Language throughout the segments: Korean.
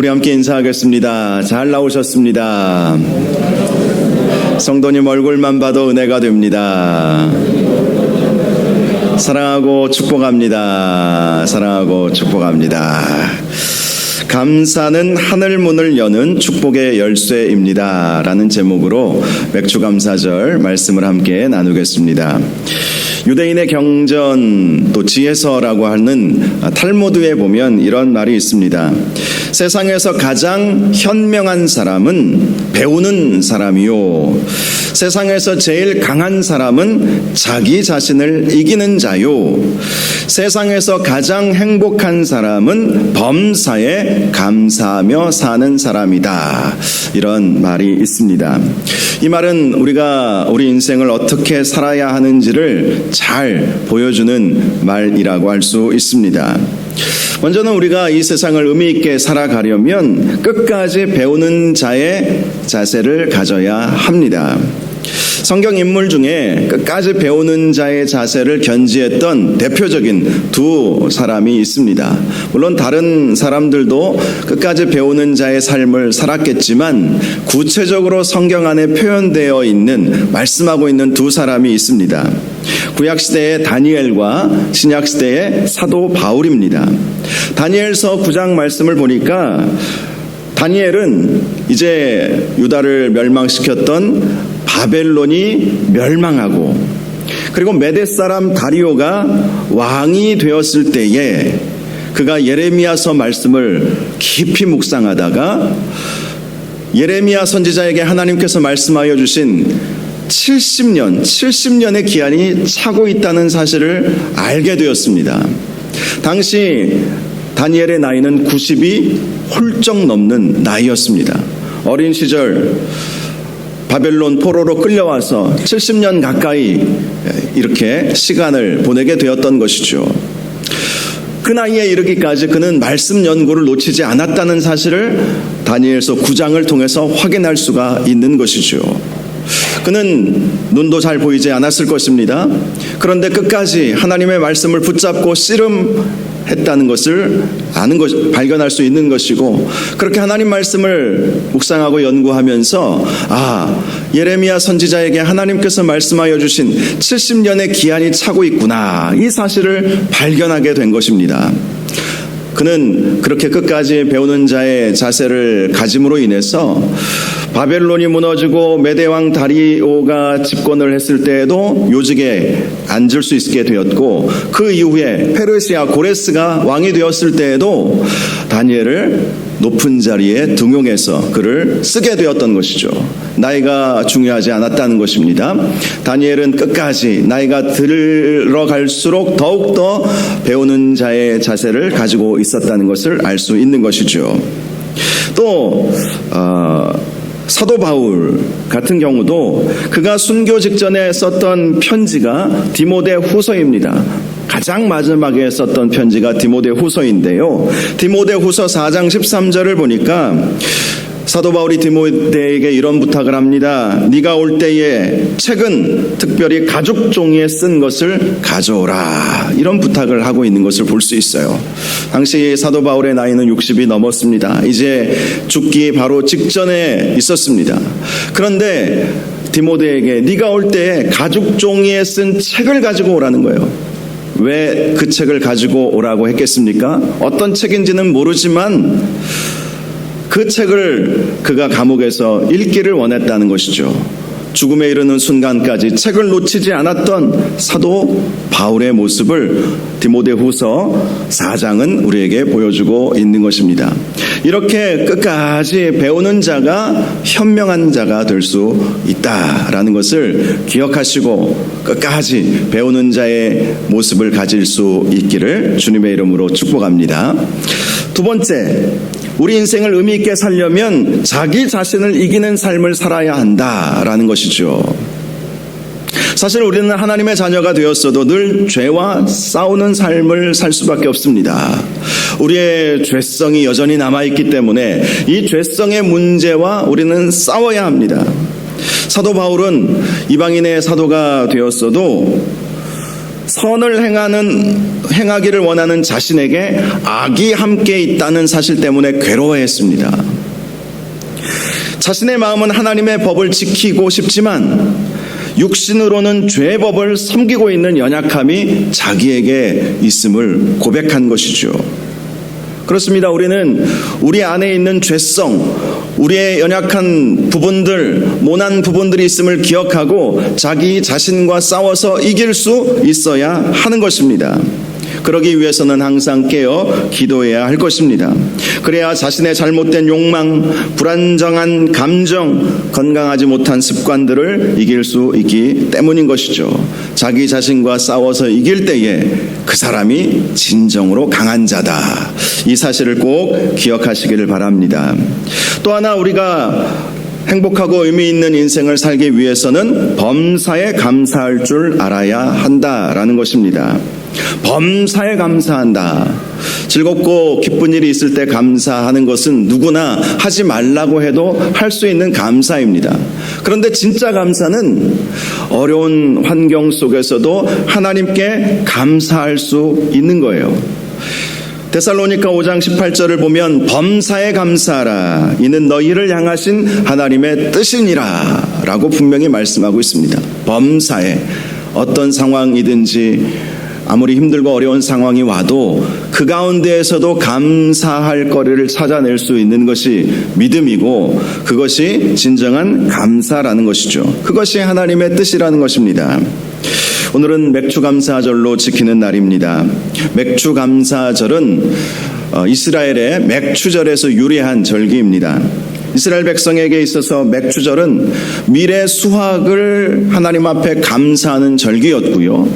우리 함께 인사하겠습니다. 잘 나오셨습니다. 성도님 얼굴만 봐도 은혜가 됩니다. 사랑하고 축복합니다. 사랑하고 축복합니다. 감사는 하늘문을 여는 축복의 열쇠입니다. 라는 제목으로 맥주감사절 말씀을 함께 나누겠습니다. 유대인의 경전 또 지혜서라고 하는 탈무드에 보면 이런 말이 있습니다. 세상에서 가장 현명한 사람은 배우는 사람이요, 세상에서 제일 강한 사람은 자기 자신을 이기는 자요, 세상에서 가장 행복한 사람은 범사에 감사하며 사는 사람이다. 이런 말이 있습니다. 이 말은 우리가 우리 인생을 어떻게 살아야 하는지를 잘 보여주는 말이라고 할 수 있습니다. 먼저는 우리가 이 세상을 의미 있게 살아가려면 끝까지 배우는 자의 자세를 가져야 합니다. 성경 인물 중에 끝까지 배우는 자의 자세를 견지했던 대표적인 두 사람이 있습니다. 물론 다른 사람들도 끝까지 배우는 자의 삶을 살았겠지만 구체적으로 성경 안에 표현되어 있는, 말씀하고 있는 두 사람이 있습니다. 구약시대의 다니엘과 신약시대의 사도 바울입니다. 다니엘서 9장 말씀을 보니까 다니엘은 이제 유다를 멸망시켰던 바벨론이 멸망하고, 그리고 메대 사람 다리오가 왕이 되었을 때에 그가 예레미야서 말씀을 깊이 묵상하다가 예레미야 선지자에게 하나님께서 말씀하여 주신 70년의 기한이 차고 있다는 사실을 알게 되었습니다. 당시 다니엘의 나이는 90이 훌쩍 넘는 나이였습니다. 어린 시절 바벨론 포로로 끌려와서 70년 가까이 이렇게 시간을 보내게 되었던 것이죠. 그 나이에 이르기까지 그는 말씀 연구를 놓치지 않았다는 사실을 다니엘서 9장을 통해서 확인할 수가 있는 것이죠. 그는 눈도 잘 보이지 않았을 것입니다. 그런데 끝까지 하나님의 말씀을 붙잡고 씨름했다는 것을 발견할 수 있는 것이고, 그렇게 하나님 말씀을 묵상하고 연구하면서 예레미야 선지자에게 하나님께서 말씀하여 주신 70년의 기한이 차고 있구나, 이 사실을 발견하게 된 것입니다. 그는 그렇게 끝까지 배우는 자의 자세를 가짐으로 인해서 바벨론이 무너지고 메대왕 다리오가 집권을 했을 때에도 요직에 앉을 수 있게 되었고, 그 이후에 페르시아 고레스가 왕이 되었을 때에도 다니엘을 높은 자리에 등용해서 그를 쓰게 되었던 것이죠. 나이가 중요하지 않았다는 것입니다. 다니엘은 끝까지 나이가 들어갈수록 더욱더 배우는 자의 자세를 가지고 있었다는 것을 알 수 있는 것이죠. 또 사도 바울 같은 경우도 그가 순교 직전에 썼던 편지가 디모데 후서입니다. 가장 마지막에 썼던 편지가 디모데 후서인데요. 디모데 후서 4장 13절을 보니까 사도 바울이 디모데에게 이런 부탁을 합니다. 네가 올 때에 책은 특별히 가죽 종이에 쓴 것을 가져오라. 이런 부탁을 하고 있는 것을 볼 수 있어요. 당시 사도 바울의 나이는 60이 넘었습니다. 이제 죽기 바로 직전에 있었습니다. 그런데 디모데에게 네가 올 때에 가죽 종이에 쓴 책을 가지고 오라는 거예요. 왜 그 책을 가지고 오라고 했겠습니까? 어떤 책인지는 모르지만 그 책을 그가 감옥에서 읽기를 원했다는 것이죠. 죽음에 이르는 순간까지 책을 놓치지 않았던 사도 바울의 모습을 디모데후서 4장은 우리에게 보여주고 있는 것입니다. 이렇게 끝까지 배우는 자가 현명한 자가 될 수 있다라는 것을 기억하시고 끝까지 배우는 자의 모습을 가질 수 있기를 주님의 이름으로 축복합니다. 두 번째, 우리 인생을 의미 있게 살려면 자기 자신을 이기는 삶을 살아야 한다라는 것이죠. 사실 우리는 하나님의 자녀가 되었어도 늘 죄와 싸우는 삶을 살 수밖에 없습니다. 우리의 죄성이 여전히 남아있기 때문에 이 죄성의 문제와 우리는 싸워야 합니다. 사도 바울은 이방인의 사도가 되었어도 선을 행하기를 원하는 자신에게 악이 함께 있다는 사실 때문에 괴로워했습니다. 자신의 마음은 하나님의 법을 지키고 싶지만 육신으로는 죄의 법을 섬기고 있는 연약함이 자기에게 있음을 고백한 것이죠. 그렇습니다. 우리는 우리 안에 있는 죄성, 우리의 연약한 부분들, 모난 부분들이 있음을 기억하고 자기 자신과 싸워서 이길 수 있어야 하는 것입니다. 그러기 위해서는 항상 깨어 기도해야 할 것입니다. 그래야 자신의 잘못된 욕망, 불안정한 감정, 건강하지 못한 습관들을 이길 수 있기 때문인 것이죠. 자기 자신과 싸워서 이길 때에 그 사람이 진정으로 강한 자다. 이 사실을 꼭 기억하시기를 바랍니다. 또 하나 우리가 행복하고 의미 있는 인생을 살기 위해서는 범사에 감사할 줄 알아야 한다라는 것입니다. 범사에 감사한다. 즐겁고 기쁜 일이 있을 때 감사하는 것은 누구나 하지 말라고 해도 할 수 있는 감사입니다. 그런데 진짜 감사는 어려운 환경 속에서도 하나님께 감사할 수 있는 거예요. 데살로니가 5장 18절을 보면 범사에 감사하라. 이는 너희를 향하신 하나님의 뜻이니라 라고 분명히 말씀하고 있습니다. 범사에 어떤 상황이든지 아무리 힘들고 어려운 상황이 와도 그 가운데에서도 감사할 거리를 찾아낼 수 있는 것이 믿음이고 그것이 진정한 감사라는 것이죠. 그것이 하나님의 뜻이라는 것입니다. 오늘은 맥추감사절로 지키는 날입니다. 맥추감사절은 이스라엘의 맥추절에서 유래한 절기입니다. 이스라엘 백성에게 있어서 맥추절은 미래 수확을 하나님 앞에 감사하는 절기였고요.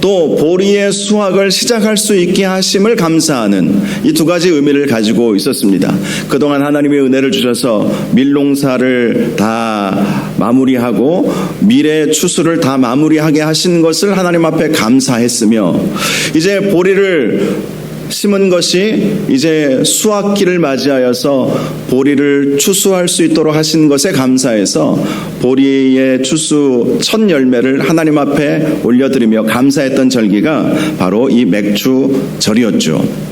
또 보리의 수확을 시작할 수 있게 하심을 감사하는 이 두 가지 의미를 가지고 있었습니다. 그동안 하나님의 은혜를 주셔서 밀농사를 다 마무리하고 미래 추수를 다 마무리하게 하신 것을 하나님 앞에 감사했으며 이제 보리를 심은 것이 이제 수확기를 맞이하여서 보리를 추수할 수 있도록 하신 것에 감사해서 보리의 추수 첫 열매를 하나님 앞에 올려드리며 감사했던 절기가 바로 이 맥추절이었죠.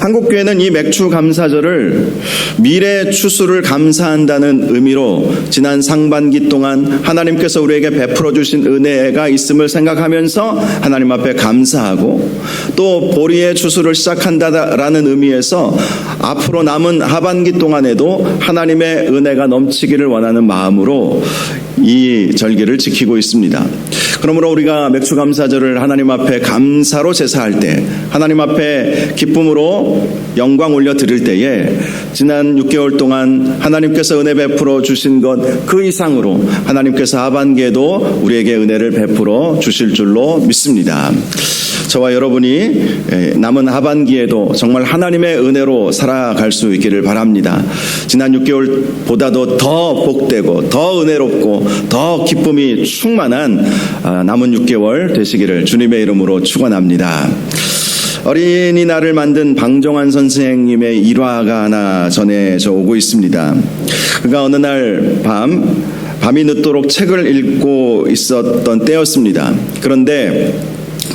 한국교회는 이 맥추감사절을 미래 추수를 감사한다는 의미로 지난 상반기 동안 하나님께서 우리에게 베풀어 주신 은혜가 있음을 생각하면서 하나님 앞에 감사하고 또 보리의 추수를 시작한다라는 의미에서 앞으로 남은 하반기 동안에도 하나님의 은혜가 넘치기를 원하는 마음으로 이 절기를 지키고 있습니다. 그러므로 우리가 맥추감사절을 하나님 앞에 감사로 제사할 때, 하나님 앞에 기쁨으로 영광 올려드릴 때에 지난 6개월 동안 하나님께서 은혜 베풀어 주신 것 그 이상으로 하나님께서 하반기에도 우리에게 은혜를 베풀어 주실 줄로 믿습니다. 저와 여러분이 남은 하반기에도 정말 하나님의 은혜로 살아갈 수 있기를 바랍니다. 지난 6개월보다도 더 복되고 더 은혜롭고 더 기쁨이 충만한 남은 6개월 되시기를 주님의 이름으로 축원합니다. 어린이날을 만든 방정환 선생님의 일화가 하나 전해져 오고 있습니다. 그가 어느 날 밤이 늦도록 책을 읽고 있었던 때였습니다. 그런데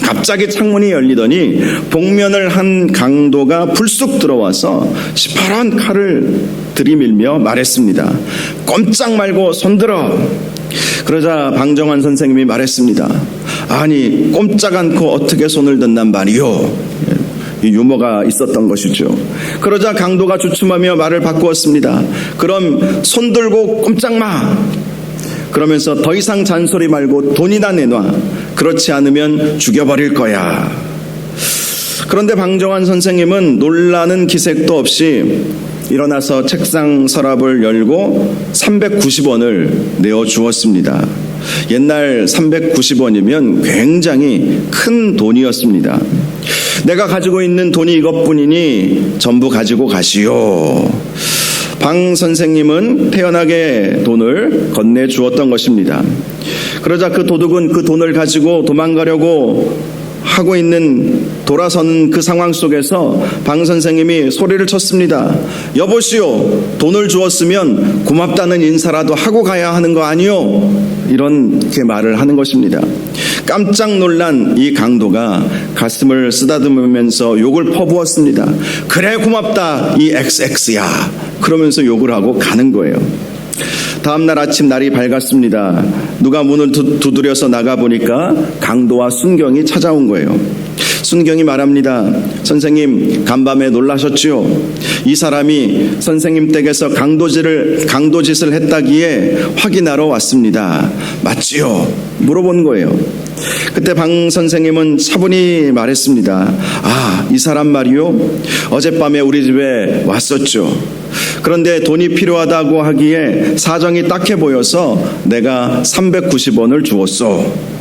갑자기 창문이 열리더니 복면을 한 강도가 불쑥 들어와서 시퍼런 칼을 들이밀며 말했습니다. 꼼짝 말고 손들어. 그러자 방정환 선생님이 말했습니다. 아니 꼼짝 않고 어떻게 손을 든단 말이요. 유머가 있었던 것이죠. 그러자 강도가 주춤하며 말을 바꾸었습니다. 그럼 손들고 꼼짝 마. 그러면서 더 이상 잔소리 말고 돈이나 내놔. 그렇지 않으면 죽여버릴 거야. 그런데 방정환 선생님은 놀라는 기색도 없이 일어나서 책상 서랍을 열고 390원을 내어주었습니다. 옛날 390원이면 굉장히 큰 돈이었습니다. 내가 가지고 있는 돈이 이것뿐이니 전부 가지고 가시오. 방 선생님은 태연하게 돈을 건네주었던 것입니다. 그러자 그 도둑은 그 돈을 가지고 도망가려고 하고 있는 돌아서는 그 상황 속에서 방 선생님이 소리를 쳤습니다. 여보시오, 돈을 주었으면 고맙다는 인사라도 하고 가야 하는 거 아니오? 이렇게 말을 하는 것입니다. 깜짝 놀란 이 강도가 가슴을 쓰다듬으면서 욕을 퍼부었습니다. 그래 고맙다 이 XX야. 그러면서 욕을 하고 가는 거예요. 다음날 아침 날이 밝았습니다. 누가 문을 두드려서 나가보니까 강도와 순경이 찾아온 거예요. 순경이 말합니다. 선생님, 간밤에 놀라셨지요? 이 사람이 선생님 댁에서 강도짓을 했다기에 확인하러 왔습니다. 맞지요? 물어본 거예요. 그때 방 선생님은 차분히 말했습니다. 아, 이 사람 말이요? 어젯밤에 우리 집에 왔었죠. 그런데 돈이 필요하다고 하기에 사정이 딱해 보여서 내가 390원을 주었어.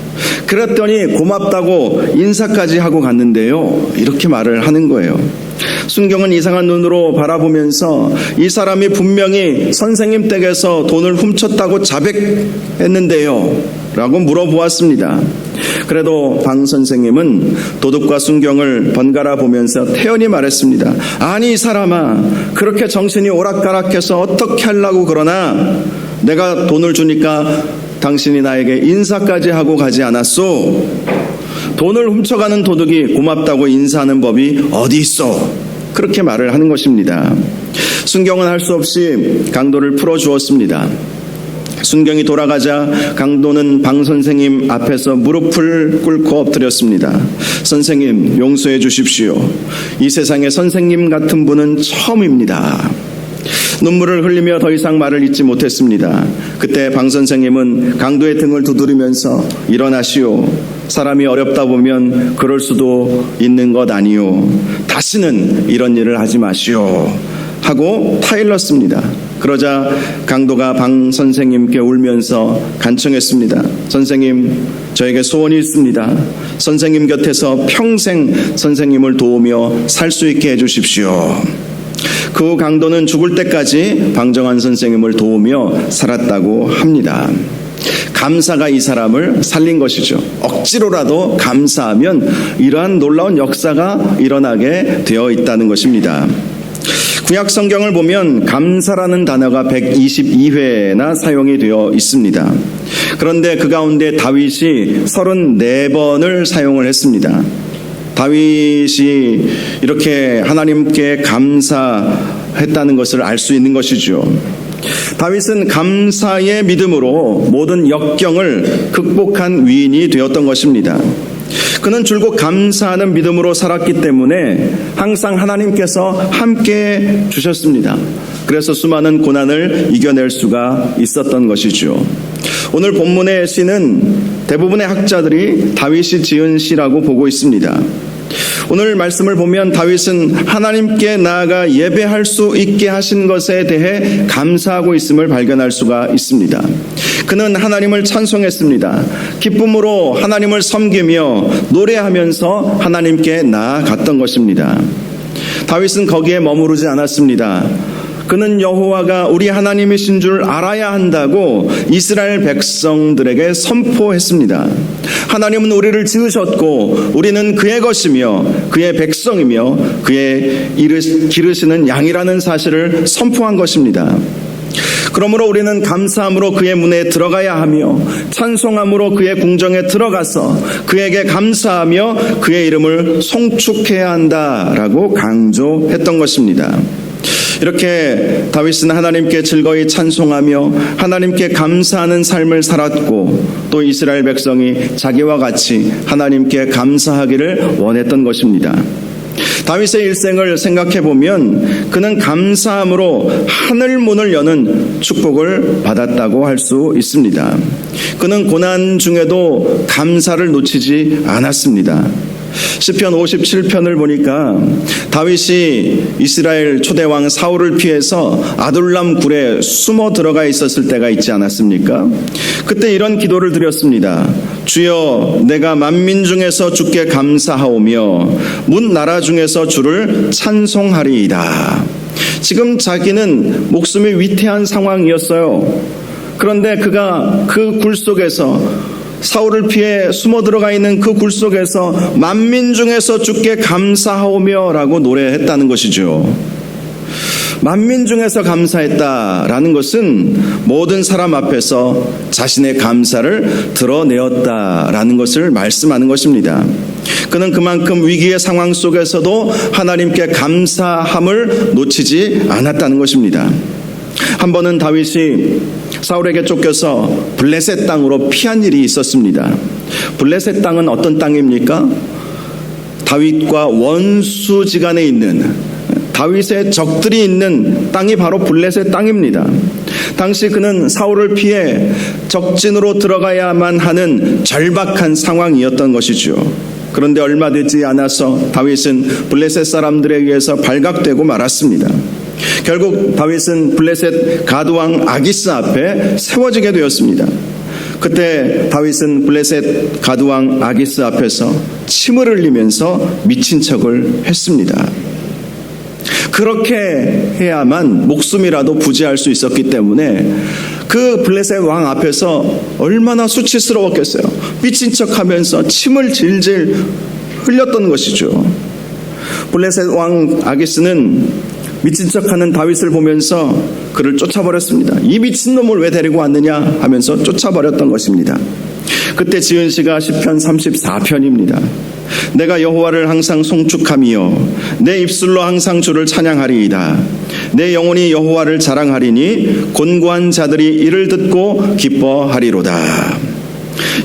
그랬더니 고맙다고 인사까지 하고 갔는데요. 이렇게 말을 하는 거예요. 순경은 이상한 눈으로 바라보면서 이 사람이 분명히 선생님 댁에서 돈을 훔쳤다고 자백했는데요. 라고 물어보았습니다. 그래도 방 선생님은 도둑과 순경을 번갈아 보면서 태연히 말했습니다. 아니 이 사람아, 그렇게 정신이 오락가락해서 어떻게 하려고 그러나 내가 돈을 주니까 당신이 나에게 인사까지 하고 가지 않았소? 돈을 훔쳐가는 도둑이 고맙다고 인사하는 법이 어디 있어? 그렇게 말을 하는 것입니다. 순경은 할 수 없이 강도를 풀어주었습니다. 순경이 돌아가자 강도는 방 선생님 앞에서 무릎을 꿇고 엎드렸습니다. 선생님, 용서해 주십시오. 이 세상에 선생님 같은 분은 처음입니다. 눈물을 흘리며 더 이상 말을 잇지 못했습니다. 그때 방 선생님은 강도의 등을 두드리면서 일어나시오. 사람이 어렵다 보면 그럴 수도 있는 것 아니오. 다시는 이런 일을 하지 마시오. 하고 타일렀습니다. 그러자 강도가 방 선생님께 울면서 간청했습니다. 선생님, 저에게 소원이 있습니다. 선생님 곁에서 평생 선생님을 도우며 살 수 있게 해주십시오. 그 후 강도는 죽을 때까지 방정환 선생님을 도우며 살았다고 합니다. 감사가 이 사람을 살린 것이죠. 억지로라도 감사하면 이러한 놀라운 역사가 일어나게 되어 있다는 것입니다. 구약 성경을 보면 감사라는 단어가 122회나 사용이 되어 있습니다. 그런데 그 가운데 다윗이 34번을 사용을 했습니다. 다윗이 이렇게 하나님께 감사했다는 것을 알 수 있는 것이죠. 다윗은 감사의 믿음으로 모든 역경을 극복한 위인이 되었던 것입니다. 그는 줄곧 감사하는 믿음으로 살았기 때문에 항상 하나님께서 함께 주셨습니다. 그래서 수많은 고난을 이겨낼 수가 있었던 것이죠. 오늘 본문의 시는 대부분의 학자들이 다윗이 지은 시라고 보고 있습니다. 오늘 말씀을 보면 다윗은 하나님께 나아가 예배할 수 있게 하신 것에 대해 감사하고 있음을 발견할 수가 있습니다. 그는 하나님을 찬송했습니다. 기쁨으로 하나님을 섬기며 노래하면서 하나님께 나아갔던 것입니다. 다윗은 거기에 머무르지 않았습니다. 그는 여호와가 우리 하나님이신 줄 알아야 한다고 이스라엘 백성들에게 선포했습니다. 하나님은 우리를 지으셨고 우리는 그의 것이며 그의 백성이며 그의 기르시는 양이라는 사실을 선포한 것입니다. 그러므로 우리는 감사함으로 그의 문에 들어가야 하며 찬송함으로 그의 궁정에 들어가서 그에게 감사하며 그의 이름을 송축해야 한다라고 강조했던 것입니다. 이렇게 다윗은 하나님께 즐거이 찬송하며 하나님께 감사하는 삶을 살았고 또 이스라엘 백성이 자기와 같이 하나님께 감사하기를 원했던 것입니다. 다윗의 일생을 생각해 보면 그는 감사함으로 하늘 문을 여는 축복을 받았다고 할 수 있습니다. 그는 고난 중에도 감사를 놓치지 않았습니다. 시편 57편을 보니까 다윗이 이스라엘 초대왕 사울을 피해서 아둘람 굴에 숨어 들어가 있었을 때가 있지 않았습니까? 그때 이런 기도를 드렸습니다. 주여, 내가 만민 중에서 주께 감사하오며 문 나라 중에서 주를 찬송하리이다. 지금 자기는 목숨이 위태한 상황이었어요. 그런데 그가 그 굴 속에서 사울을 피해 숨어 들어가 있는 그 굴 속에서 만민 중에서 주께 감사하오며 라고 노래했다는 것이죠. 만민 중에서 감사했다라는 것은 모든 사람 앞에서 자신의 감사를 드러내었다라는 것을 말씀하는 것입니다. 그는 그만큼 위기의 상황 속에서도 하나님께 감사함을 놓치지 않았다는 것입니다. 한 번은 다윗이 사울에게 쫓겨서 블레셋 땅으로 피한 일이 있었습니다. 블레셋 땅은 어떤 땅입니까? 다윗과 원수지간에 있는, 다윗의 적들이 있는 땅이 바로 블레셋 땅입니다. 당시 그는 사울을 피해 적진으로 들어가야만 하는 절박한 상황이었던 것이죠. 그런데 얼마 되지 않아서 다윗은 블레셋 사람들에 의해서 발각되고 말았습니다. 결국 다윗은 블레셋 가드왕 아기스 앞에 세워지게 되었습니다. 그때 다윗은 블레셋 가드왕 아기스 앞에서 침을 흘리면서 미친 척을 했습니다. 그렇게 해야만 목숨이라도 부지할 수 있었기 때문에 그 블레셋 왕 앞에서 얼마나 수치스러웠겠어요. 미친 척하면서 침을 질질 흘렸던 것이죠. 블레셋 왕 아기스는 미친 척하는 다윗을 보면서 그를 쫓아버렸습니다. 이 미친놈을 왜 데리고 왔느냐 하면서 쫓아버렸던 것입니다. 그때 지은 시가 시편 34편입니다. 내가 여호와를 항상 송축하며 내 입술로 항상 주를 찬양하리이다. 내 영혼이 여호와를 자랑하리니 곤고한 자들이 이를 듣고 기뻐하리로다.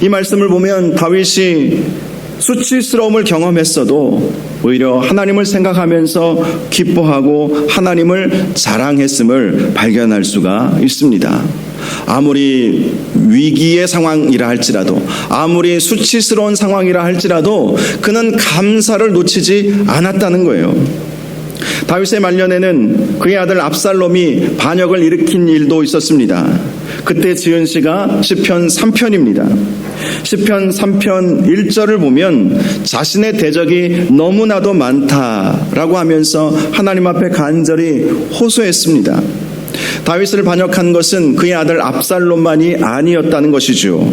이 말씀을 보면 다윗이 수치스러움을 경험했어도 오히려 하나님을 생각하면서 기뻐하고 하나님을 자랑했음을 발견할 수가 있습니다. 아무리 위기의 상황이라 할지라도, 아무리 수치스러운 상황이라 할지라도 그는 감사를 놓치지 않았다는 거예요. 다윗의 말년에는 그의 아들 압살롬이 반역을 일으킨 일도 있었습니다. 그때 지은 시가 시편 3편입니다. 시편 3편 1절을 보면 자신의 대적이 너무나도 많다라고 하면서 하나님 앞에 간절히 호소했습니다. 다윗을 반역한 것은 그의 아들 압살롬만이 아니었다는 것이죠.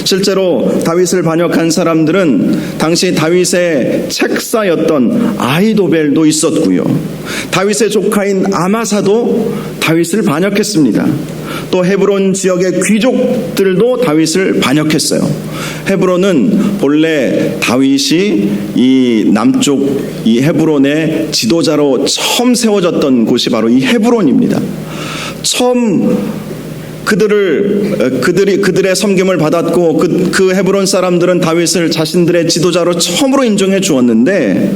실제로 다윗을 반역한 사람들은 당시 다윗의 책사였던 아히도벨도 있었고요. 다윗의 조카인 아마사도 다윗을 반역했습니다. 또 헤브론 지역의 귀족들도 다윗을 반역했어요. 헤브론은 본래 다윗이 이 남쪽 이 헤브론의 지도자로 처음 세워졌던 곳이 바로 이 헤브론입니다. 처음 그들의 섬김을 받았고 그 헤브론 사람들은 다윗을 자신들의 지도자로 처음으로 인정해 주었는데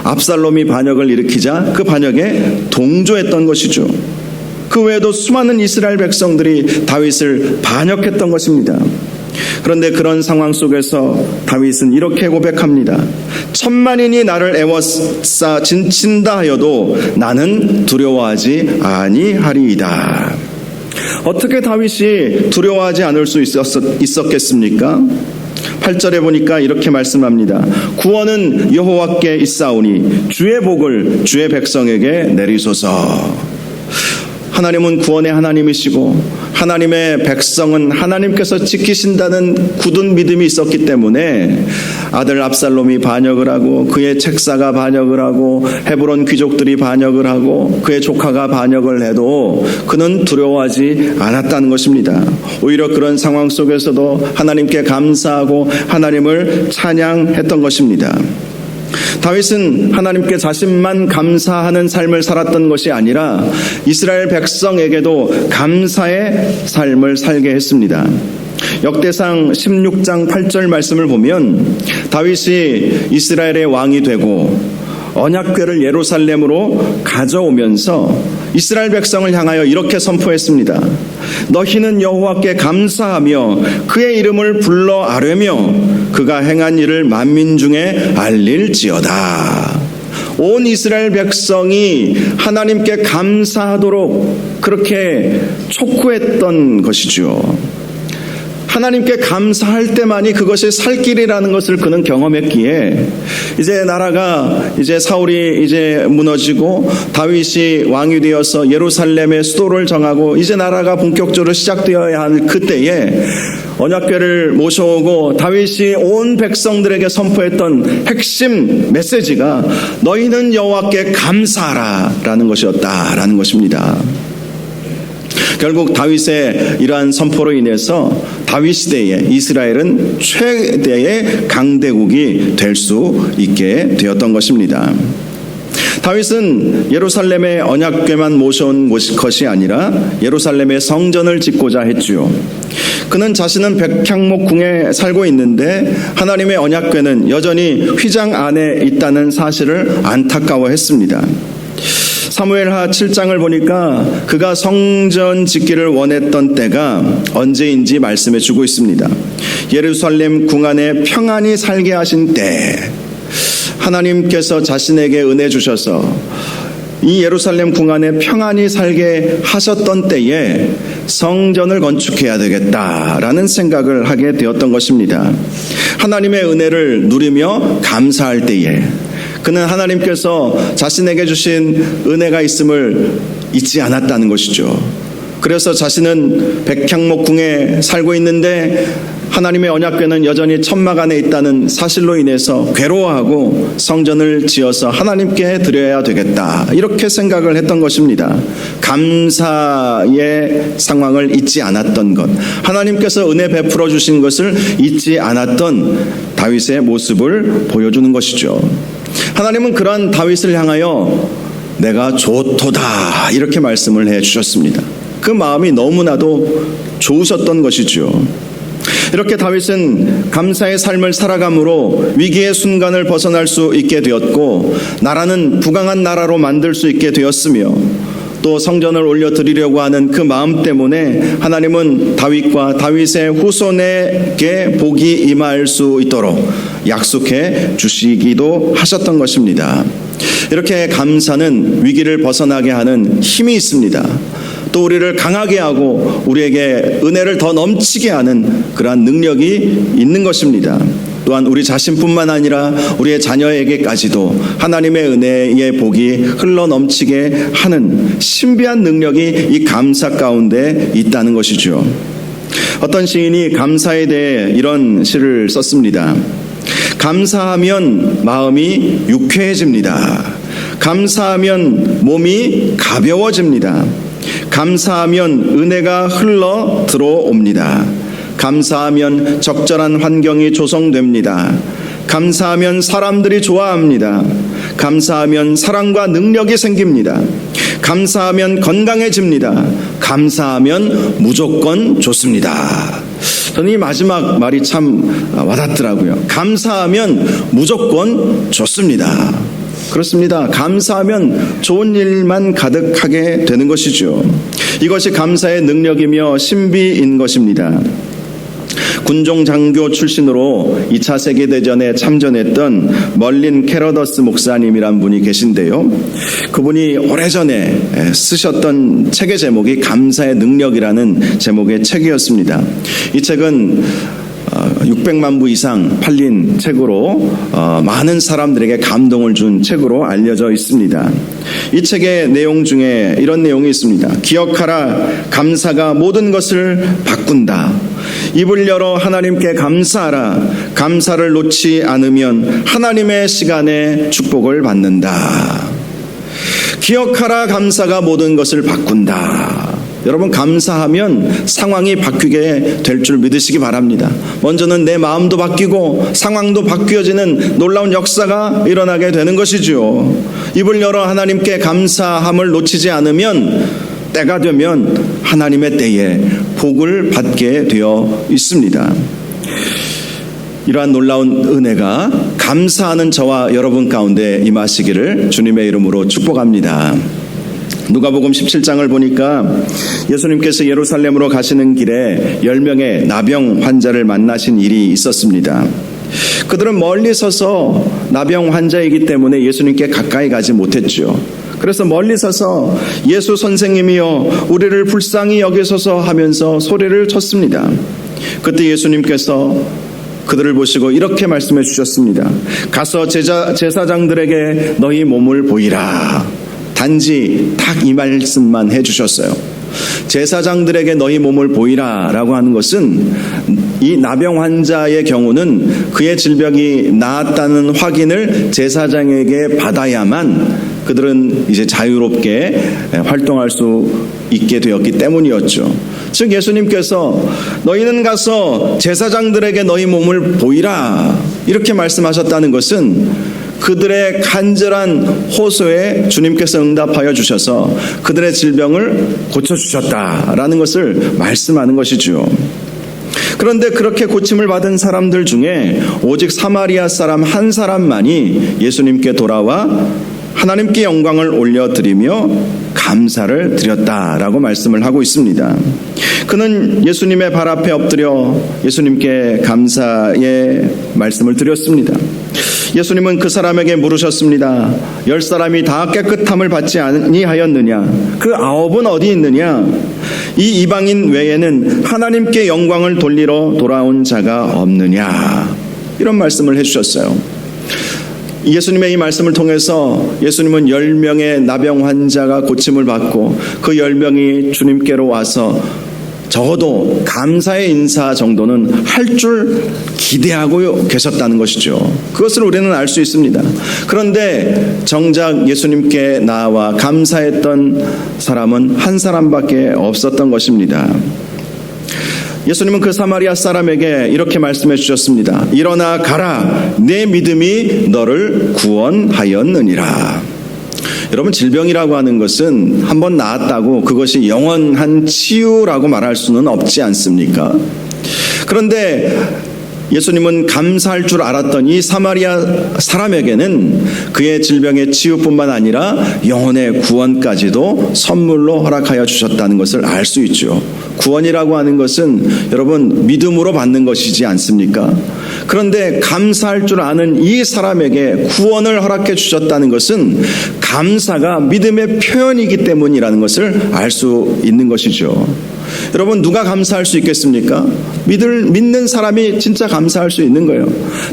압살롬이 반역을 일으키자 그 반역에 동조했던 것이죠. 그 외에도 수많은 이스라엘 백성들이 다윗을 반역했던 것입니다. 그런데 그런 상황 속에서 다윗은 이렇게 고백합니다. 천만인이 나를 애워싸 진친다 하여도 나는 두려워하지 아니하리이다. 어떻게 다윗이 두려워하지 않을 수 있었겠습니까? 8절에 보니까 이렇게 말씀합니다. 구원은 여호와께 있사오니 주의 복을 주의 백성에게 내리소서. 하나님은 구원의 하나님이시고 하나님의 백성은 하나님께서 지키신다는 굳은 믿음이 있었기 때문에 아들 압살롬이 반역을 하고 그의 책사가 반역을 하고 헤브론 귀족들이 반역을 하고 그의 조카가 반역을 해도 그는 두려워하지 않았다는 것입니다. 오히려 그런 상황 속에서도 하나님께 감사하고 하나님을 찬양했던 것입니다. 다윗은 하나님께 자신만 감사하는 삶을 살았던 것이 아니라 이스라엘 백성에게도 감사의 삶을 살게 했습니다. 역대상 16장 8절 말씀을 보면 다윗이 이스라엘의 왕이 되고 언약궤를 예루살렘으로 가져오면서 이스라엘 백성을 향하여 이렇게 선포했습니다. 너희는 여호와께 감사하며 그의 이름을 불러 아뢰며 그가 행한 일을 만민 중에 알릴지어다. 온 이스라엘 백성이 하나님께 감사하도록 그렇게 촉구했던 것이죠. 하나님께 감사할 때만이 그것이 살 길이라는 것을 그는 경험했기에 이제 나라가 이제 사울이 이제 무너지고 다윗이 왕이 되어서 예루살렘의 수도를 정하고 이제 나라가 본격적으로 시작되어야 할 그때에 언약궤를 모셔오고 다윗이 온 백성들에게 선포했던 핵심 메시지가 너희는 여호와께 감사하라라는 것이었다라는 것입니다. 결국 다윗의 이러한 선포로 인해서 다윗 시대에 이스라엘은 최대의 강대국이 될 수 있게 되었던 것입니다. 다윗은 예루살렘의 언약궤만 모셔온 것이 아니라 예루살렘의 성전을 짓고자 했지요. 그는 자신은 백향목궁에 살고 있는데 하나님의 언약궤는 여전히 휘장 안에 있다는 사실을 안타까워했습니다. 사무엘하 7장을 보니까 그가 성전 짓기를 원했던 때가 언제인지 말씀해 주고 있습니다. 예루살렘 궁 안에 평안히 살게 하신 때 하나님께서 자신에게 은혜 주셔서 이 예루살렘 궁 안에 평안히 살게 하셨던 때에 성전을 건축해야 되겠다라는 생각을 하게 되었던 것입니다. 하나님의 은혜를 누리며 감사할 때에 그는 하나님께서 자신에게 주신 은혜가 있음을 잊지 않았다는 것이죠. 그래서 자신은 백향목궁에 살고 있는데 하나님의 언약궤는 여전히 천막 안에 있다는 사실로 인해서 괴로워하고 성전을 지어서 하나님께 드려야 되겠다 이렇게 생각을 했던 것입니다. 감사의 상황을 잊지 않았던 것, 하나님께서 은혜 베풀어 주신 것을 잊지 않았던 다윗의 모습을 보여주는 것이죠. 하나님은 그러한 다윗을 향하여 내가 좋도다 이렇게 말씀을 해주셨습니다. 그 마음이 너무나도 좋으셨던 것이죠. 이렇게 다윗은 감사의 삶을 살아감으로 위기의 순간을 벗어날 수 있게 되었고 나라는 부강한 나라로 만들 수 있게 되었으며 또 성전을 올려드리려고 하는 그 마음 때문에 하나님은 다윗과 다윗의 후손에게 복이 임할 수 있도록 약속해 주시기도 하셨던 것입니다. 이렇게 감사는 위기를 벗어나게 하는 힘이 있습니다. 또 우리를 강하게 하고 우리에게 은혜를 더 넘치게 하는 그러한 능력이 있는 것입니다. 또한 우리 자신뿐만 아니라 우리의 자녀에게까지도 하나님의 은혜의 복이 흘러 넘치게 하는 신비한 능력이 이 감사 가운데 있다는 것이죠. 어떤 시인이 감사에 대해 이런 시를 썼습니다. 감사하면 마음이 유쾌해집니다. 감사하면 몸이 가벼워집니다. 감사하면 은혜가 흘러 들어옵니다. 감사하면 적절한 환경이 조성됩니다. 감사하면 사람들이 좋아합니다. 감사하면 사랑과 능력이 생깁니다. 감사하면 건강해집니다. 감사하면 무조건 좋습니다. 저는 이 마지막 말이 참 와닿더라고요. 감사하면 무조건 좋습니다. 그렇습니다. 감사하면 좋은 일만 가득하게 되는 것이죠. 이것이 감사의 능력이며 신비인 것입니다. 군종 장교 출신으로 2차 세계대전에 참전했던 멀린 캐러더스 목사님이란 분이 계신데요. 그분이 오래전에 쓰셨던 책의 제목이 감사의 능력이라는 제목의 책이었습니다. 이 책은 600만 부 이상 팔린 책으로 많은 사람들에게 감동을 준 책으로 알려져 있습니다. 이 책의 내용 중에 이런 내용이 있습니다. 기억하라, 감사가 모든 것을 바꾼다. 입을 열어 하나님께 감사하라. 감사를 놓지 않으면 하나님의 시간에 축복을 받는다. 기억하라, 감사가 모든 것을 바꾼다. 여러분, 감사하면 상황이 바뀌게 될 줄 믿으시기 바랍니다. 먼저는 내 마음도 바뀌고 상황도 바뀌어지는 놀라운 역사가 일어나게 되는 것이죠. 입을 열어 하나님께 감사함을 놓치지 않으면 때가 되면 하나님의 때에 복을 받게 되어 있습니다. 이러한 놀라운 은혜가 감사하는 저와 여러분 가운데 임하시기를 주님의 이름으로 축복합니다. 누가복음 17장을 보니까 예수님께서 예루살렘으로 가시는 길에 10명의 나병 환자를 만나신 일이 있었습니다. 그들은 멀리 서서 나병 환자이기 때문에 예수님께 가까이 가지 못했죠. 그래서 멀리 서서 예수 선생님이여 우리를 불쌍히 여기소서 하면서 소리를 쳤습니다. 그때 예수님께서 그들을 보시고 이렇게 말씀해 주셨습니다. 가서 제사장들에게 너희 몸을 보이라. 단지 딱 이 말씀만 해주셨어요. 제사장들에게 너희 몸을 보이라 라고 하는 것은 이 나병 환자의 경우는 그의 질병이 나았다는 확인을 제사장에게 받아야만 그들은 이제 자유롭게 활동할 수 있게 되었기 때문이었죠. 즉 예수님께서 너희는 가서 제사장들에게 너희 몸을 보이라 이렇게 말씀하셨다는 것은 그들의 간절한 호소에 주님께서 응답하여 주셔서 그들의 질병을 고쳐주셨다라는 것을 말씀하는 것이죠. 그런데 그렇게 고침을 받은 사람들 중에 오직 사마리아 사람 한 사람만이 예수님께 돌아와 하나님께 영광을 올려드리며 감사를 드렸다라고 말씀을 하고 있습니다. 그는 예수님의 발 앞에 엎드려 예수님께 감사의 말씀을 드렸습니다. 예수님은 그 사람에게 물으셨습니다. 10사람이 다 깨끗함을 받지 아니하였느냐? 그 9은 어디 있느냐? 이 이방인 외에는 하나님께 영광을 돌리러 돌아온 자가 없느냐? 이런 말씀을 해주셨어요. 예수님의 이 말씀을 통해서 예수님은 10명의 나병 환자가 고침을 받고 그 10명이 주님께로 와서 적어도 감사의 인사 정도는 할 줄 기대하고 계셨다는 것이죠. 그것을 우리는 알 수 있습니다. 그런데 정작 예수님께 나와 감사했던 사람은 한 사람밖에 없었던 것입니다. 예수님은 그 사마리아 사람에게 이렇게 말씀해 주셨습니다. 일어나 가라. 내 믿음이 너를 구원하였느니라. 여러분, 질병이라고 하는 것은 한번 나았다고 그것이 영원한 치유라고 말할 수는 없지 않습니까? 그런데 예수님은 감사할 줄 알았던 이 사마리아 사람에게는 그의 질병의 치유뿐만 아니라 영혼의 구원까지도 선물로 허락하여 주셨다는 것을 알 수 있죠. 구원이라고 하는 것은 여러분 믿음으로 받는 것이지 않습니까? 그런데 감사할 줄 아는 이 사람에게 구원을 허락해 주셨다는 것은 감사가 믿음의 표현이기 때문이라는 것을 알 수 있는 것이죠. 여러분, 누가 감사할 수 있겠습니까? 믿는 사람이 진짜 감사할 수 있는 거예요.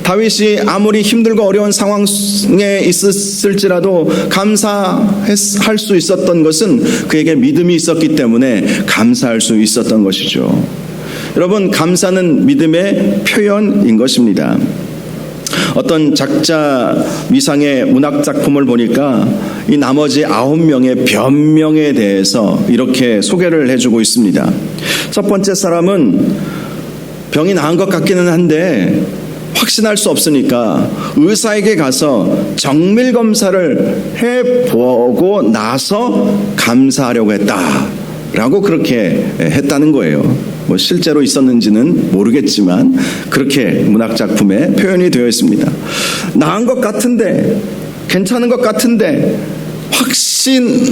다윗이 아무리 힘들고 어려운 상황에 있었을지라도 감사할 수 있었던 것은 그에게 믿음이 있었기 때문에 감사할 수 있었던 것이죠. 여러분, 감사는 믿음의 표현인 것입니다. 어떤 작자 위상의 문학 작품을 보니까 이 나머지 9명의 변명에 대해서 이렇게 소개를 해주고 있습니다. 첫 번째 사람은 병이 나은 것 같기는 한데 확신할 수 없으니까 의사에게 가서 정밀 검사를 해보고 나서 감사하려고 했다라고 그렇게 했다는 거예요. 뭐 실제로 있었는지는 모르겠지만 그렇게 문학작품에 표현이 되어 있습니다. 나은 것 같은데, 괜찮은 것 같은데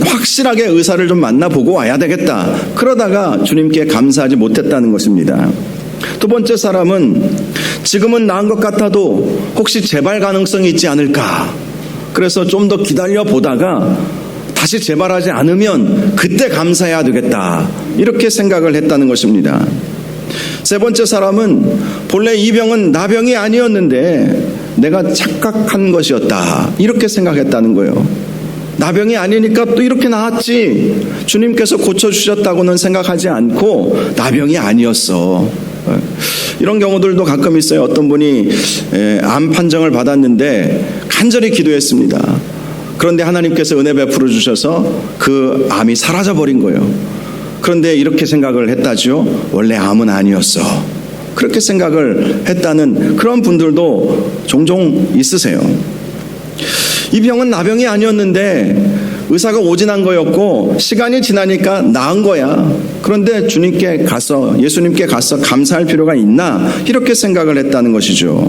확실하게 의사를 좀 만나보고 와야 되겠다. 그러다가 주님께 감사하지 못했다는 것입니다. 두 번째 사람은 지금은 나은 것 같아도 혹시 재발 가능성이 있지 않을까. 그래서 좀 더 기다려 보다가 다시 재발하지 않으면 그때 감사해야 되겠다. 이렇게 생각을 했다는 것입니다. 세 번째 사람은 본래 이 병은 나병이 아니었는데 내가 착각한 것이었다. 이렇게 생각했다는 거예요. 나병이 아니니까 또 이렇게 나았지. 주님께서 고쳐주셨다고는 생각하지 않고 나병이 아니었어. 이런 경우들도 가끔 있어요. 어떤 분이 암 판정을 받았는데 간절히 기도했습니다. 그런데 하나님께서 은혜 베풀어 주셔서 그 암이 사라져 버린 거예요. 그런데 이렇게 생각을 했다죠. 원래 암은 아니었어. 그렇게 생각을 했다는 그런 분들도 종종 있으세요. 이 병은 나병이 아니었는데 의사가 오진한 거였고 시간이 지나니까 나은 거야. 그런데 주님께 가서, 예수님께 가서 감사할 필요가 있나? 이렇게 생각을 했다는 것이죠.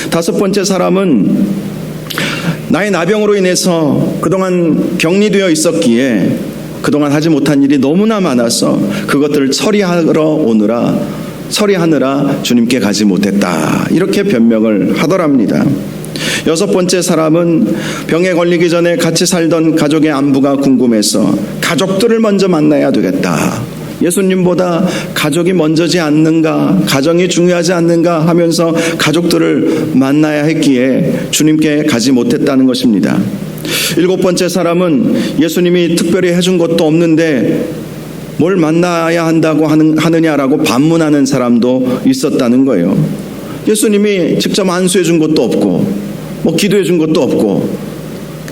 다섯 번째 사람은 나의 나병으로 인해서 그동안 격리되어 있었기에 그동안 하지 못한 일이 너무나 많아서 그것들을 처리하느라 주님께 가지 못했다. 이렇게 변명을 하더랍니다. 여섯 번째 사람은 병에 걸리기 전에 같이 살던 가족의 안부가 궁금해서 가족들을 먼저 만나야 되겠다. 예수님보다 가족이 먼저지 않는가, 가정이 중요하지 않는가 하면서 가족들을 만나야 했기에 주님께 가지 못했다는 것입니다. 7번째 사람은 예수님이 특별히 해준 것도 없는데 뭘 만나야 한다고 하느냐라고 반문하는 사람도 있었다는 거예요. 예수님이 직접 안수해 준 것도 없고 뭐 기도해 준 것도 없고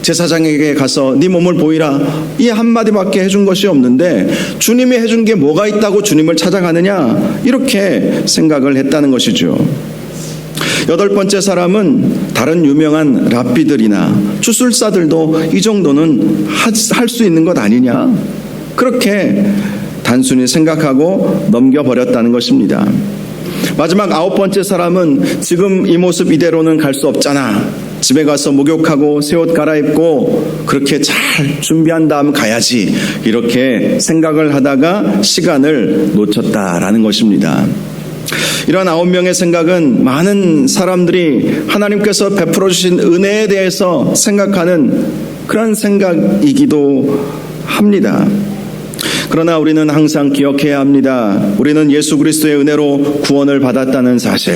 제사장에게 가서 네 몸을 보이라 이 한마디밖에 해준 것이 없는데 주님이 해준 게 뭐가 있다고 주님을 찾아가느냐, 이렇게 생각을 했다는 것이죠. 8번째 사람은 다른 유명한 랍비들이나 주술사들도 이 정도는 할 수 있는 것 아니냐, 그렇게 단순히 생각하고 넘겨버렸다는 것입니다. 마지막 9번째 사람은 지금 이 모습 이대로는 갈 수 없잖아, 집에 가서 목욕하고 새 옷 갈아입고 그렇게 잘 준비한 다음 가야지, 이렇게 생각을 하다가 시간을 놓쳤다라는 것입니다. 이런 9명의 생각은 많은 사람들이 하나님께서 베풀어 주신 은혜에 대해서 생각하는 그런 생각이기도 합니다. 그러나 우리는 항상 기억해야 합니다. 우리는 예수 그리스도의 은혜로 구원을 받았다는 사실,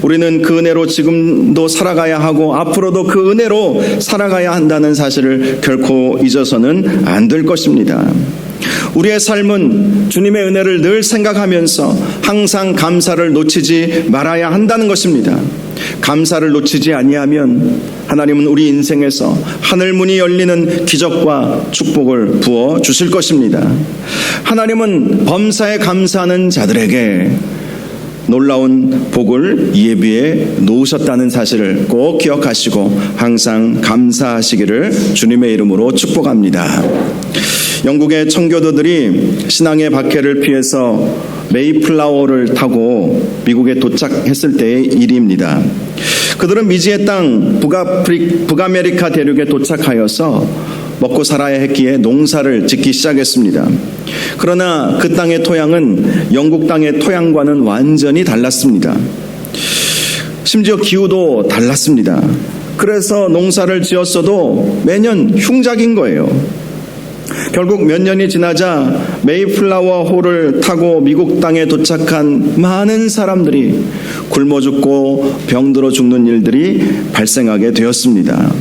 우리는 그 은혜로 지금도 살아가야 하고 앞으로도 그 은혜로 살아가야 한다는 사실을 결코 잊어서는 안 될 것입니다. 우리의 삶은 주님의 은혜를 늘 생각하면서 항상 감사를 놓치지 말아야 한다는 것입니다. 감사를 놓치지 아니하면 하나님은 우리 인생에서 하늘문이 열리는 기적과 축복을 부어 주실 것입니다. 하나님은 범사에 감사하는 자들에게 놀라운 복을 예비해 놓으셨다는 사실을 꼭 기억하시고 항상 감사하시기를 주님의 이름으로 축복합니다. 영국의 청교도들이 신앙의 박해를 피해서 메이플라워를 타고 미국에 도착했을 때의 일입니다. 그들은 미지의 땅 북아메리카 대륙에 도착하여서 먹고 살아야 했기에 농사를 짓기 시작했습니다. 그러나 그 땅의 토양은 영국 땅의 토양과는 완전히 달랐습니다. 심지어 기후도 달랐습니다. 그래서 농사를 지었어도 매년 흉작인 거예요. 결국 몇 년이 지나자 메이플라워 호를 타고 미국 땅에 도착한 많은 사람들이 굶어 죽고 병들어 죽는 일들이 발생하게 되었습니다.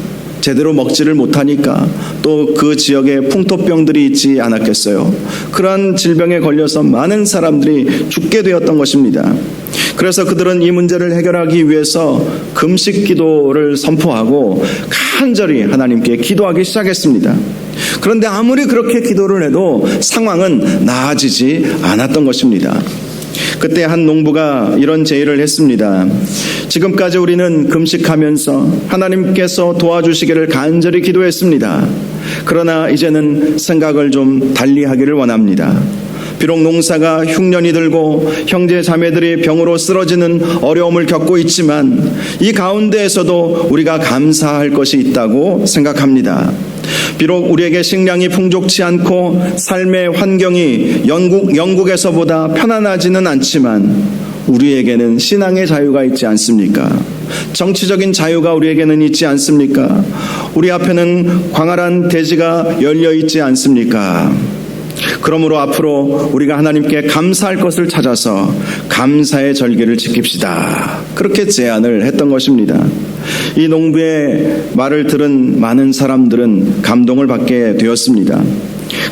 제대로 먹지를 못하니까 또 그 지역에 풍토병들이 있지 않았겠어요. 그러한 질병에 걸려서 많은 사람들이 죽게 되었던 것입니다. 그래서 그들은 이 문제를 해결하기 위해서 금식 기도를 선포하고 간절히 하나님께 기도하기 시작했습니다. 그런데 아무리 그렇게 기도를 해도 상황은 나아지지 않았던 것입니다. 그때 한 농부가 이런 제의를 했습니다. 지금까지 우리는 금식하면서 하나님께서 도와주시기를 간절히 기도했습니다. 그러나 이제는 생각을 좀 달리하기를 원합니다. 비록 농사가 흉년이 들고 형제 자매들이 병으로 쓰러지는 어려움을 겪고 있지만 이 가운데에서도 우리가 감사할 것이 있다고 생각합니다. 비록 우리에게 식량이 풍족치 않고 삶의 환경이 영국에서보다 편안하지는 않지만 우리에게는 신앙의 자유가 있지 않습니까? 정치적인 자유가 우리에게는 있지 않습니까? 우리 앞에는 광활한 대지가 열려 있지 않습니까? 그러므로 앞으로 우리가 하나님께 감사할 것을 찾아서 감사의 절기를 지킵시다. 그렇게 제안을 했던 것입니다. 이 농부의 말을 들은 많은 사람들은 감동을 받게 되었습니다.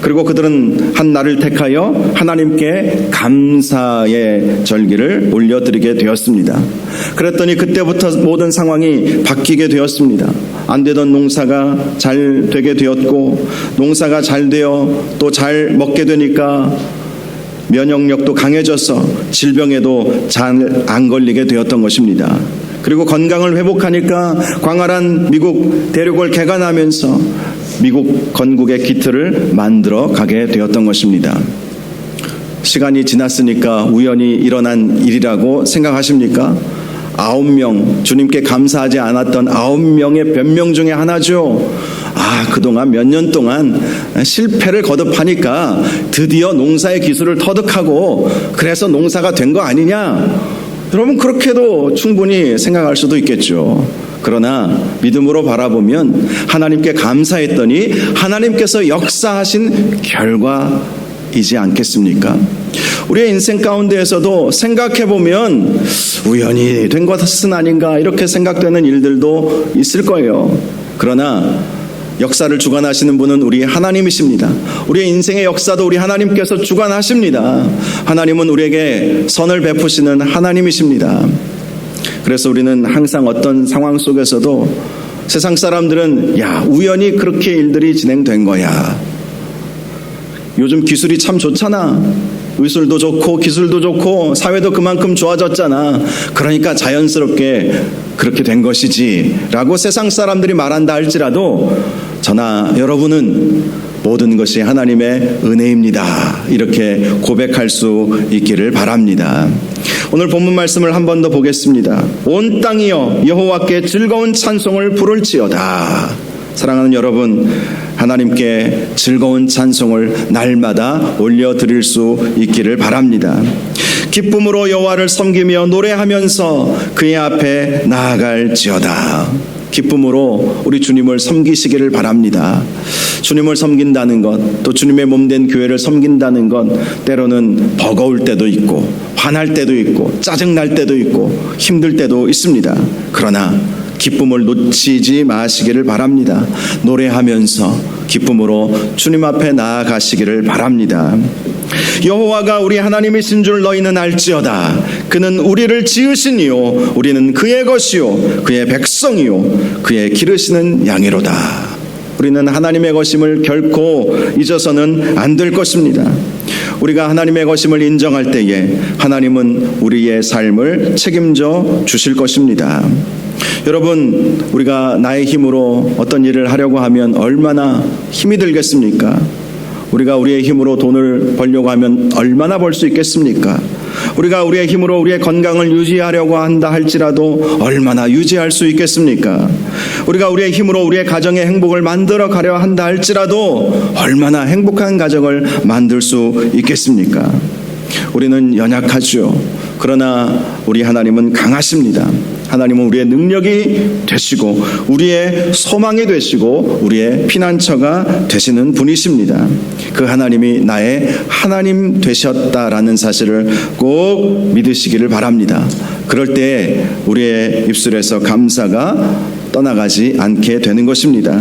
그리고 그들은 한 날을 택하여 하나님께 감사의 절기를 올려드리게 되었습니다. 그랬더니 그때부터 모든 상황이 바뀌게 되었습니다. 안 되던 농사가 잘 되게 되었고, 농사가 잘 되어 또 잘 먹게 되니까 면역력도 강해져서 질병에도 잘 안 걸리게 되었던 것입니다. 그리고 건강을 회복하니까 광활한 미국 대륙을 개간하면서 미국 건국의 기틀을 만들어 가게 되었던 것입니다. 시간이 지났으니까 우연히 일어난 일이라고 생각하십니까? 9명, 주님께 감사하지 않았던 9명의 변명 중에 하나죠. 그동안 몇 년 동안 실패를 거듭하니까 드디어 농사의 기술을 터득하고 그래서 농사가 된 거 아니냐? 여러분, 그렇게도 충분히 생각할 수도 있겠죠. 그러나 믿음으로 바라보면 하나님께 감사했더니 하나님께서 역사하신 결과 것이지 않겠습니까? 우리의 인생 가운데에서도 생각해보면 우연히 된 것은 아닌가 이렇게 생각되는 일들도 있을 거예요. 그러나 역사를 주관하시는 분은 우리 하나님이십니다. 우리의 인생의 역사도 우리 하나님께서 주관하십니다. 하나님은 우리에게 선을 베푸시는 하나님이십니다. 그래서 우리는 항상 어떤 상황 속에서도 세상 사람들은 야, 우연히 그렇게 일들이 진행된 거야. 요즘 기술이 참 좋잖아. 의술도 좋고 기술도 좋고 사회도 그만큼 좋아졌잖아. 그러니까 자연스럽게 그렇게 된 것이지 라고 세상 사람들이 말한다 할지라도 저나 여러분은 모든 것이 하나님의 은혜입니다. 이렇게 고백할 수 있기를 바랍니다. 오늘 본문 말씀을 한 번 더 보겠습니다. 온 땅이여 여호와께 즐거운 찬송을 부를지어다. 사랑하는 여러분, 하나님께 즐거운 찬송을 날마다 올려드릴 수 있기를 바랍니다. 기쁨으로 여호와를 섬기며 노래하면서 그의 앞에 나아갈지어다. 기쁨으로 우리 주님을 섬기시기를 바랍니다. 주님을 섬긴다는 것, 또 주님의 몸된 교회를 섬긴다는 것, 때로는 버거울 때도 있고 화날 때도 있고 짜증날 때도 있고 힘들 때도 있습니다. 그러나 기쁨을 놓치지 마시기를 바랍니다. 노래하면서 기쁨으로 주님 앞에 나아가시기를 바랍니다. 여호와가 우리 하나님이신 줄 너희는 알지어다. 그는 우리를 지으시니요 우리는 그의 것이요 그의 백성이요 그의 기르시는 양이로다. 우리는 하나님의 것임을 결코 잊어서는 안 될 것입니다. 우리가 하나님의 것임을 인정할 때에 하나님은 우리의 삶을 책임져 주실 것입니다. 여러분, 우리가 나의 힘으로 어떤 일을 하려고 하면 얼마나 힘이 들겠습니까? 우리가 우리의 힘으로 돈을 벌려고 하면 얼마나 벌 수 있겠습니까? 우리가 우리의 힘으로 우리의 건강을 유지하려고 한다 할지라도 얼마나 유지할 수 있겠습니까? 우리가 우리의 힘으로 우리의 가정의 행복을 만들어 가려 한다 할지라도 얼마나 행복한 가정을 만들 수 있겠습니까? 우리는 연약하죠. 그러나 우리 하나님은 강하십니다. 하나님은 우리의 능력이 되시고 우리의 소망이 되시고 우리의 피난처가 되시는 분이십니다. 그 하나님이 나의 하나님 되셨다라는 사실을 꼭 믿으시기를 바랍니다. 그럴 때 우리의 입술에서 감사가 떠나가지 않게 되는 것입니다.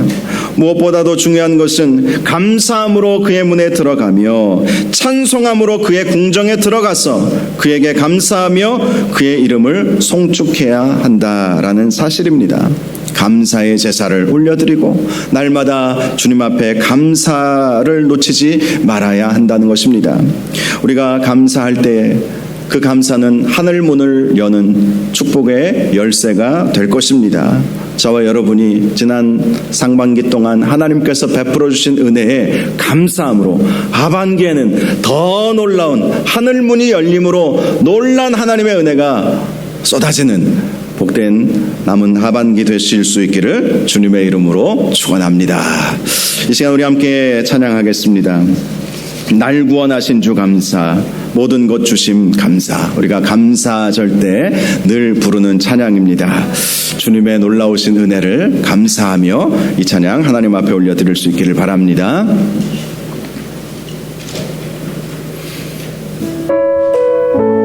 무엇보다도 중요한 것은 감사함으로 그의 문에 들어가며 찬송함으로 그의 궁정에 들어가서 그에게 감사하며 그의 이름을 송축해야 한다라는 사실입니다. 감사의 제사를 올려드리고 날마다 주님 앞에 감사를 놓치지 말아야 한다는 것입니다. 우리가 감사할 때 그 감사는 하늘 문을 여는 축복의 열쇠가 될 것입니다. 저와 여러분이 지난 상반기 동안 하나님께서 베풀어 주신 은혜에 감사함으로 하반기에는 더 놀라운 하늘 문이 열림으로 놀란 하나님의 은혜가 쏟아지는 복된 남은 하반기 되실 수 있기를 주님의 이름으로 축원합니다. 이 시간 우리 함께 찬양하겠습니다. 날 구원하신 주 감사, 모든 것 주심 감사. 우리가 감사절 때 늘 부르는 찬양입니다. 주님의 놀라우신 은혜를 감사하며 이 찬양 하나님 앞에 올려드릴 수 있기를 바랍니다.